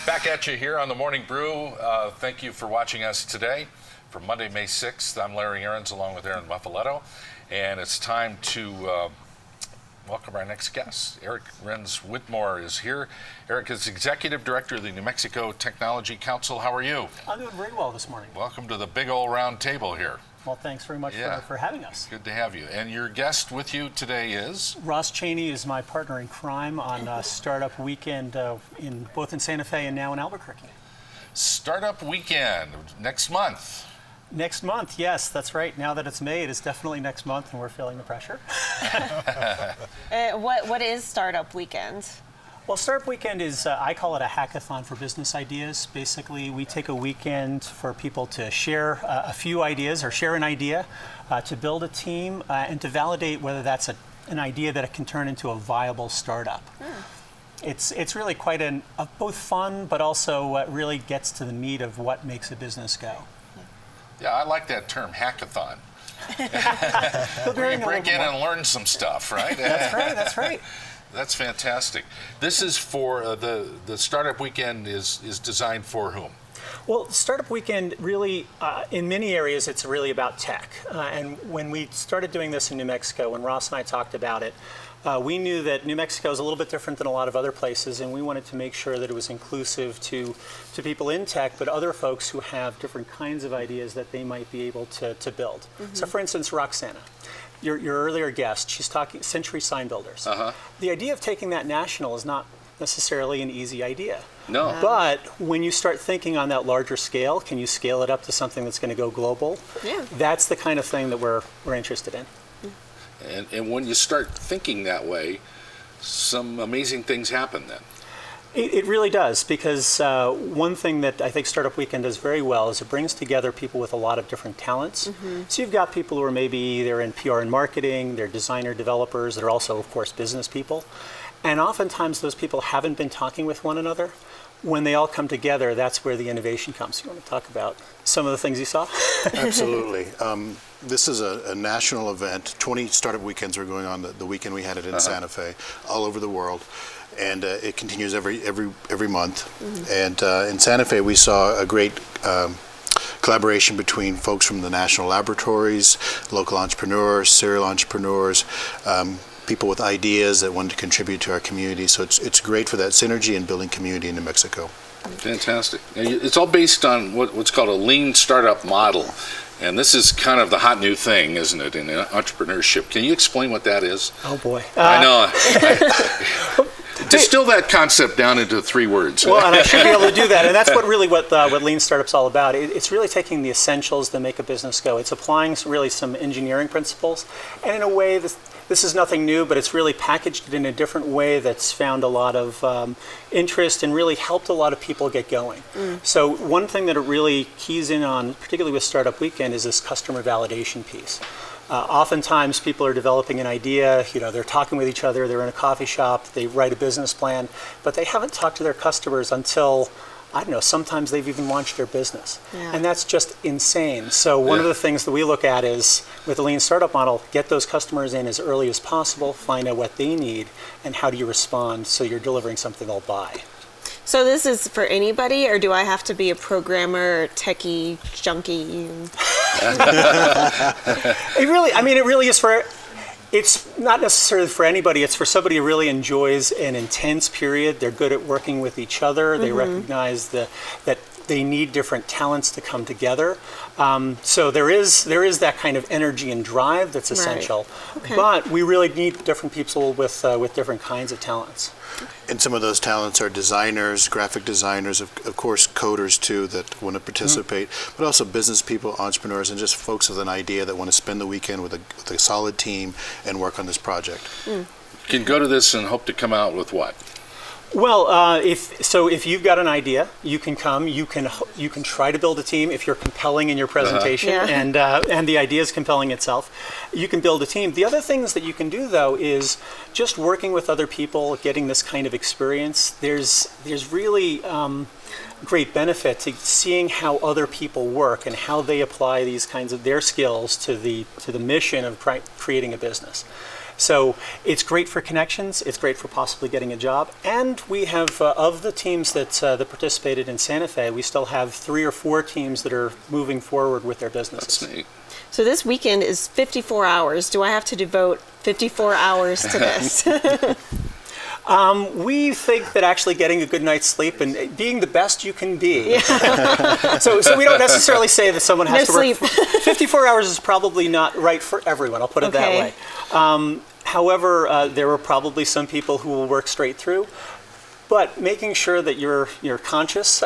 Back at you here on the Morning Brew. Thank you for watching us today. For Monday, May 6th, I'm Larry Ahrens along with Aaron Muffaletto. And it's time to welcome our next guest. Renz-Whitmore is here. Eric is Executive Director of the New Mexico Technology Council. How are you? I'm doing very well this morning. Welcome to the big old round table here. Well, thanks very much for having us. Good to have you. And your guest with you today is? Chaney is my partner in crime on Startup Weekend both in Santa Fe and now in Albuquerque. Startup Weekend next month. Next month, yes, that's right. Now that it's May, it's definitely next month, and we're feeling the pressure. What is Startup Weekend? Well, Startup Weekend is, I call it a hackathon for business ideas. Basically, we take a weekend for people to share a few ideas or share an idea, to build a team, and to validate whether that's an idea that it can turn into a viable startup. It's really quite both fun, but also what really gets to the meat of what makes a business go. Yeah, I like that term, hackathon. Where you break in and learn some stuff, right? That's right. That's fantastic. This is for the Startup Weekend is designed for whom? Well, Startup Weekend really, in many areas, it's really about tech. And when we started doing this in New Mexico, when Ross and I talked about it, we knew that New Mexico is a little bit different than a lot of other places, and we wanted to make sure that it was inclusive to people in tech, but other folks who have different kinds of ideas that they might be able to build. So for instance, Roxana, your earlier guest, she's talking century sign builders. The idea of taking that national is not necessarily an easy idea. No. But when you start thinking on that larger scale, can you scale it up to something that's going to go global? Yeah. That's the kind of thing that we're interested in. And when you start thinking that way, some amazing things happen then. It really does, because one thing that I think Startup Weekend does very well is it brings together people with a lot of different talents. So you've got people who are maybe they're in PR and marketing, they're designer developers, they're also, of course, business people. And oftentimes those people haven't been talking with one another. When they all come together, that's where the innovation comes. You want to talk about some of the things you saw? Absolutely. This is a national event. 20 Startup Weekends are going on the weekend we had it in Santa Fe, all over the world. And it continues every month. And in Santa Fe, we saw a great collaboration between folks from the national laboratories, local entrepreneurs, serial entrepreneurs, people with ideas that wanted to contribute to our community. So it's great for that synergy and building community in New Mexico. Fantastic. It's all based on what's called a lean startup model. And this is kind of the hot new thing, isn't it, in entrepreneurship? Can you explain what that is? Oh, boy. I know. Distill that concept down into 3 words. Well, and I should be able to do that. And that's what Lean Startup's all about. It's really taking the essentials that make a business go. It's applying really some engineering principles. And in a way, this is nothing new, but it's really packaged in a different way that's found a lot of interest and really helped a lot of people get going. So one thing that it really keys in on, particularly with Startup Weekend, is this customer validation piece. Oftentimes people are developing an idea, they're talking with each other, they're in a coffee shop, they write a business plan, but they haven't talked to their customers until, I don't know, sometimes they've even launched their business. Yeah. And that's just insane. So one of the things that we look at is, with the Lean Startup model, get those customers in as early as possible, find out what they need, and how do you respond so you're delivering something they'll buy. So this is for anybody, or do I have to be a programmer, techie, junkie? It really is for, it's not necessarily for anybody. It's for somebody who really enjoys an intense period. They're good at working with each other. They recognize that they need different talents to come together. So there is that kind of energy and drive that's essential. Right. Okay. But we really need different people with different kinds of talents. And some of those talents are designers, graphic designers, of course coders too that want to participate, but also business people, entrepreneurs, and just folks with an idea that want to spend the weekend with a solid team and work on this project. You can go to this and hope to come out with what? Well, if you've got an idea, you can come. You can try to build a team if you're compelling in your presentation, and the idea is compelling itself. You can build a team. The other things that you can do, though, is just working with other people, getting this kind of experience. There's really great benefit to seeing how other people work and how they apply these kinds of their skills to the mission of creating a business. So it's great for connections, it's great for possibly getting a job, and we have, of the teams that participated in Santa Fe, we still have 3 or 4 teams that are moving forward with their businesses. That's neat. So this weekend is 54 hours. Do I have to devote 54 hours to this? We think that actually getting a good night's sleep and being the best you can be. So we don't necessarily say that someone has No to work. sleep. 54 hours is probably not right for everyone. I'll put it that Okay. way. However, there are probably some people who will work straight through. But making sure that you're conscious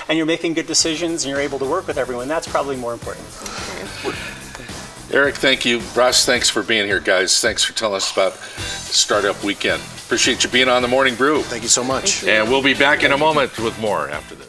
and you're making good decisions and you're able to work with everyone, that's probably more important. Eric, thank you. Russ, thanks for being here, guys. Thanks for telling us about Startup Weekend. Appreciate you being on the Morning Brew. Thank you so much. And we'll be back in a moment with more after this.